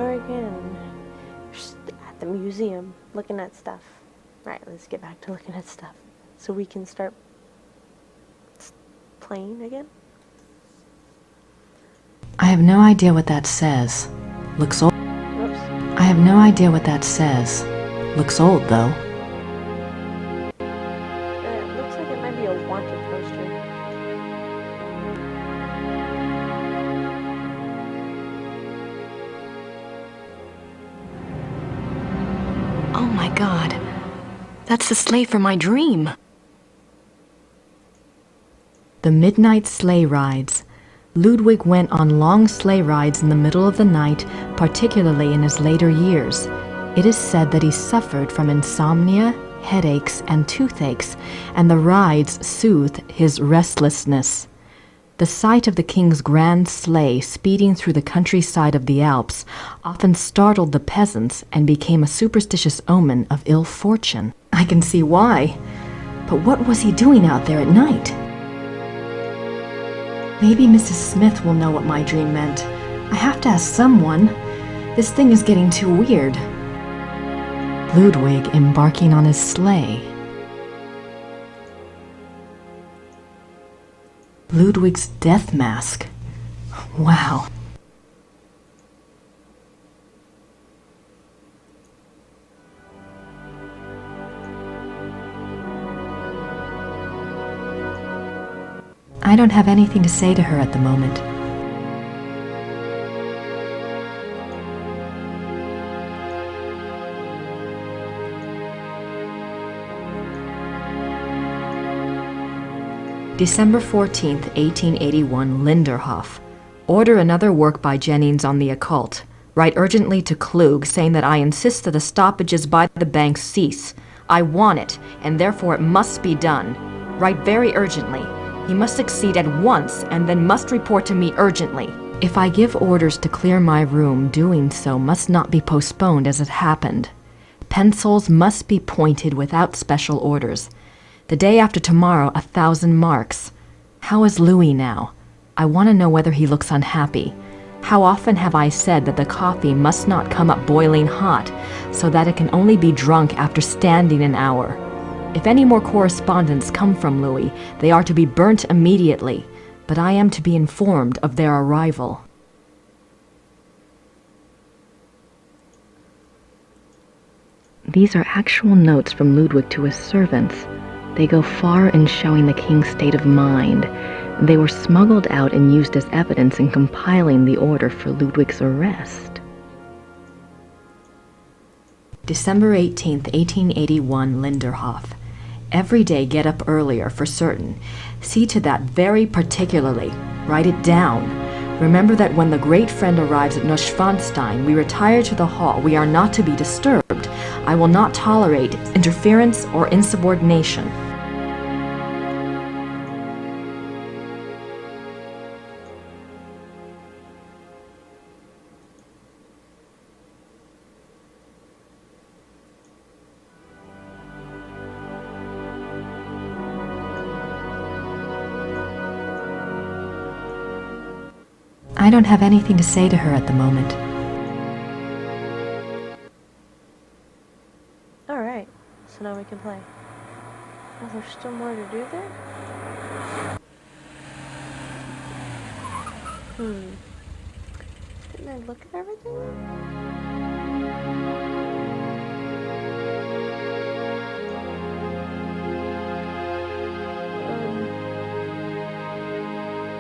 Oregon. Just at the museum, looking at stuff. Right, let's get back to looking at stuff. So we can start playing again. I have no idea what that says. Looks old. Whoops. I have no idea what that says. Looks old, though. It looks like it might be a wanted poster. Oh my God. That's the sleigh from my dream. The midnight sleigh rides. Ludwig went on long sleigh rides in the middle of the night, particularly in his later years. It is said that he suffered from insomnia, headaches, and toothaches, and the rides soothed his restlessness. The sight of the king's grand sleigh speeding through the countryside of the Alps often startled the peasants and became a superstitious omen of ill fortune. I can see why. But what was he doing out there at night? Maybe Mrs. Smith will know what my dream meant. I have to ask someone. This thing is getting too weird. Ludwig embarking on his sleigh. Ludwig's death mask. Wow. I don't have anything to say to her at the moment. December 14th, 1881, Linderhof. Order another work by Jennings on the occult. Write urgently to Klug, saying that I insist that the stoppages by the bank cease. I want it, and therefore it must be done. Write very urgently. He must succeed at once, and then must report to me urgently. If I give orders to clear my room, doing so must not be postponed as it happened. Pencils must be pointed without special orders. The day after tomorrow, 1,000 marks. How is Louis now? I want to know whether he looks unhappy. How often have I said that the coffee must not come up boiling hot, so that it can only be drunk after standing an hour? If any more correspondence come from Louis, they are to be burnt immediately, but I am to be informed of their arrival. These are actual notes from Ludwig to his servants. They go far in showing the king's state of mind. They were smuggled out and used as evidence in compiling the order for Ludwig's arrest. December 18th, 1881, Linderhof. Every day get up earlier, for certain. See to that very particularly. Write it down. Remember that when the great friend arrives at Neuschwanstein, we retire to the hall. We are not to be disturbed. I will not tolerate interference or insubordination. I don't have anything to say to her at the moment. Alright, so now we can play. Oh, there's still more to do there? Didn't I look at everything?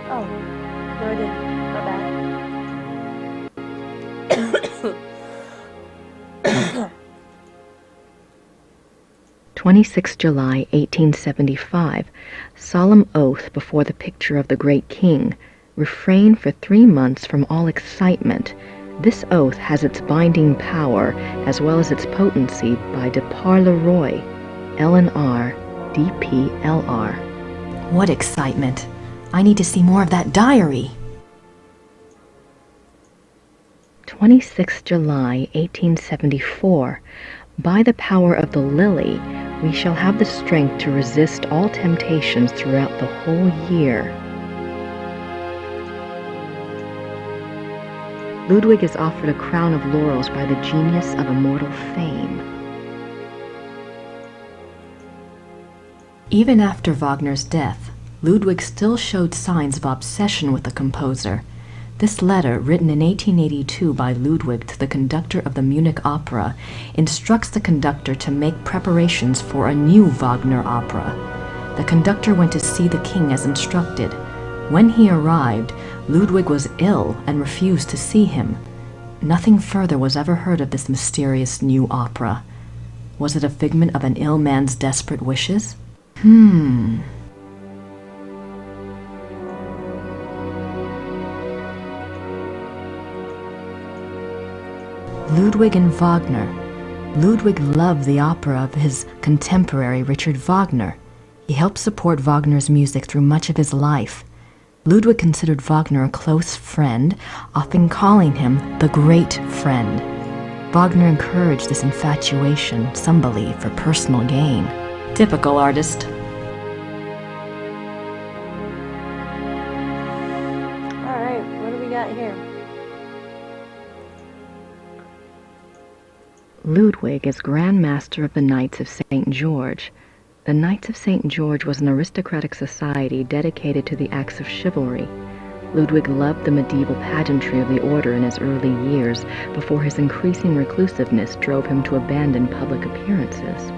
Oh, no I didn't. My bad. 26 July 1875. Solemn oath before the picture of the great king. Refrain for 3 months from all excitement. This oath has its binding power as well as its potency by de par le Roy, LNR, DPLR. What excitement? I need to see more of that diary. 26 July 1874. By the power of the lily, we shall have the strength to resist all temptations throughout the whole year. Ludwig is offered a crown of laurels by the genius of immortal fame. Even after Wagner's death, Ludwig still showed signs of obsession with the composer. This letter, written in 1882 by Ludwig to the conductor of the Munich Opera, instructs the conductor to make preparations for a new Wagner opera. The conductor went to see the king as instructed. When he arrived, Ludwig was ill and refused to see him. Nothing further was ever heard of this mysterious new opera. Was it a figment of an ill man's desperate wishes? Ludwig and Wagner. Ludwig loved the opera of his contemporary Richard Wagner. He helped support Wagner's music through much of his life. Ludwig considered Wagner a close friend, often calling him the great friend. Wagner encouraged this infatuation, some believe, for personal gain. Typical artist. All right, what do we got here? Ludwig is Grand Master of the Knights of St. George. The Knights of St. George was an aristocratic society dedicated to the acts of chivalry. Ludwig loved the medieval pageantry of the order in his early years, before his increasing reclusiveness drove him to abandon public appearances.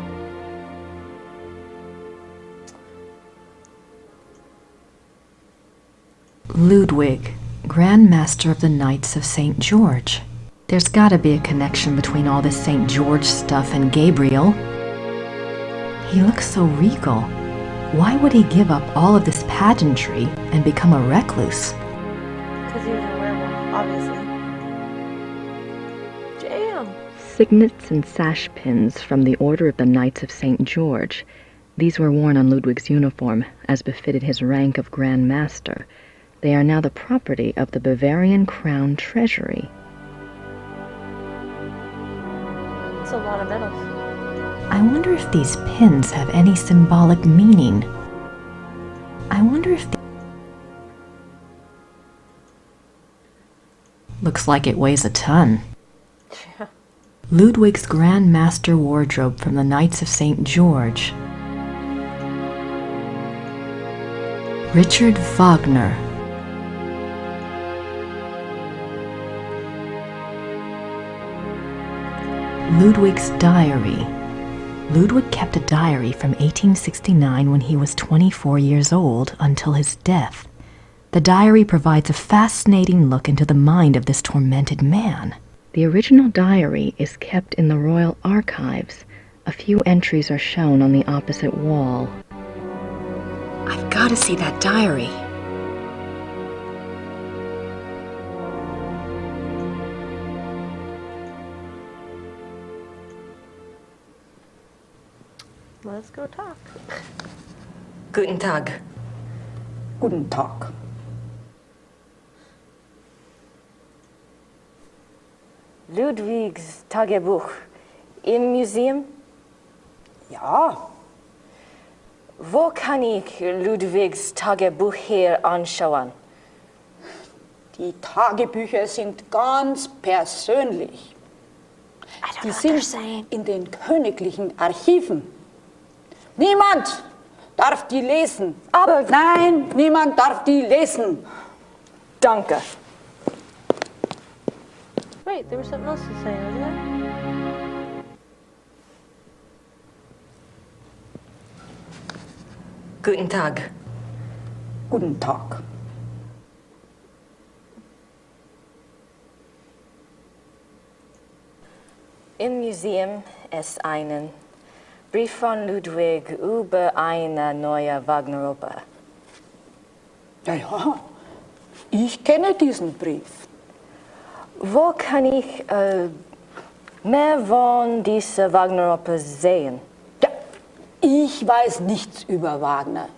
Ludwig, Grand Master of the Knights of St. George. There's gotta be a connection between all this St. George stuff and Gabriel. He looks so regal. Why would he give up all of this pageantry and become a recluse? Because he was a werewolf, obviously. Damn! Signets and sash pins from the Order of the Knights of St. George. These were worn on Ludwig's uniform, as befitted his rank of Grand Master. They are now the property of the Bavarian Crown Treasury. It's a lot of medals. I wonder if these pins have any symbolic meaning. I wonder if Looks like it weighs a ton. Yeah. Ludwig's Grand Master wardrobe from the Knights of St. George. Richard Wagner. Ludwig's diary. Ludwig kept a diary from 1869 when he was 24 years old until his death. The diary provides a fascinating look into the mind of this tormented man. The original diary is kept in the Royal Archives. A few entries are shown on the opposite wall. I've got to see that diary. Let's go talk. Guten Tag. Guten Tag. Ludwigs Tagebuch im Museum? Ja, Wo kann ich Ludwigs Tagebuch hier anschauen? die Tagebücher sind ganz persönlich. I don't Die know what they're sind saying. in den königlichen Archiven. Niemand darf die lesen. Aber Nein, niemand darf die lesen. danke. Wait, there was something else to say, wasn't there? Guten Tag. Guten Tag. Im Museum ist einen Brief von Ludwig über eine neue Wagner-Oper. Ja, ja, ich kenne diesen Brief. Wo kann ich mehr von dieser Wagner-Oper sehen? Ja, ich weiß nichts über Wagner.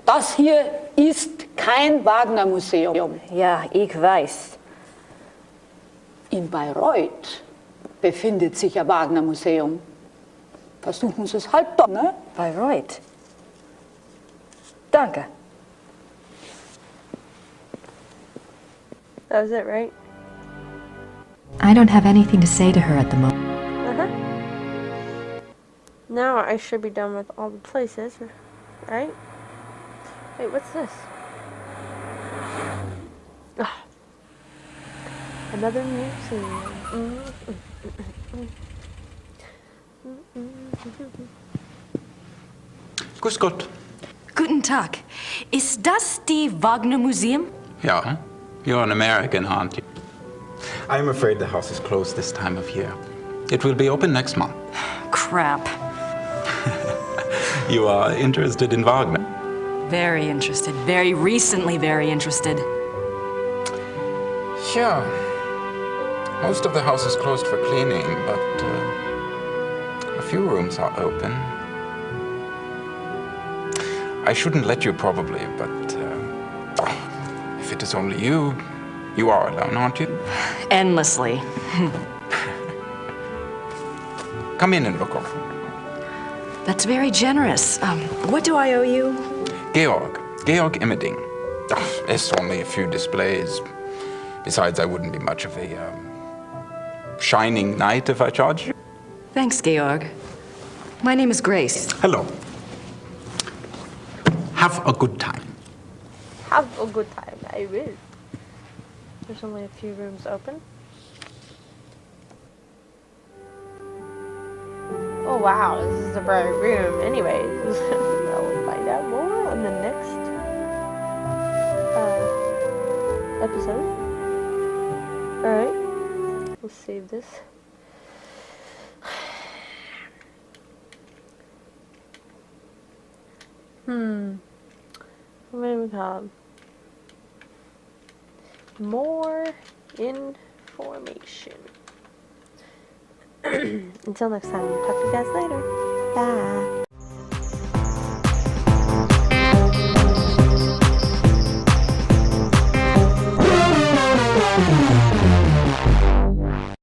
Das hier ist kein Wagner-Museum. Ja, ich weiß. In Bayreuth befindet sich ein Wagner-Museum. Versuchen Sie es halt doch, ne? Bayreuth. Danke. That was it, right? I don't have anything to say to her at the moment. Now I should be done with all the places, right? Wait, what's this? Ah, another museum. Grüß Gott. Guten Tag. Ist das die Wagner Museum? Yeah, you're an American, aren't you? I'm afraid the house is closed this time of year. It will be open next month. Crap. You are interested in Wagner? Very interested. Very recently very interested. Yeah. Most of the house is closed for cleaning, but a few rooms are open. I shouldn't let you probably, but if it is only you, you are alone, aren't you? Endlessly. Come in and look over. That's very generous. What do I owe you? Georg Immerding. It's only a few displays. Besides, I wouldn't be much of a shining knight if I charged you. Thanks, Georg. My name is Grace. Hello. Have a good time. Have a good time. I will. There's only a few rooms open. Oh wow, this is a bright room. Anyways, we'll find out more on the next episode. Alright, we'll save this. What do we call it? More information. Until next time, talk to you guys later. Bye.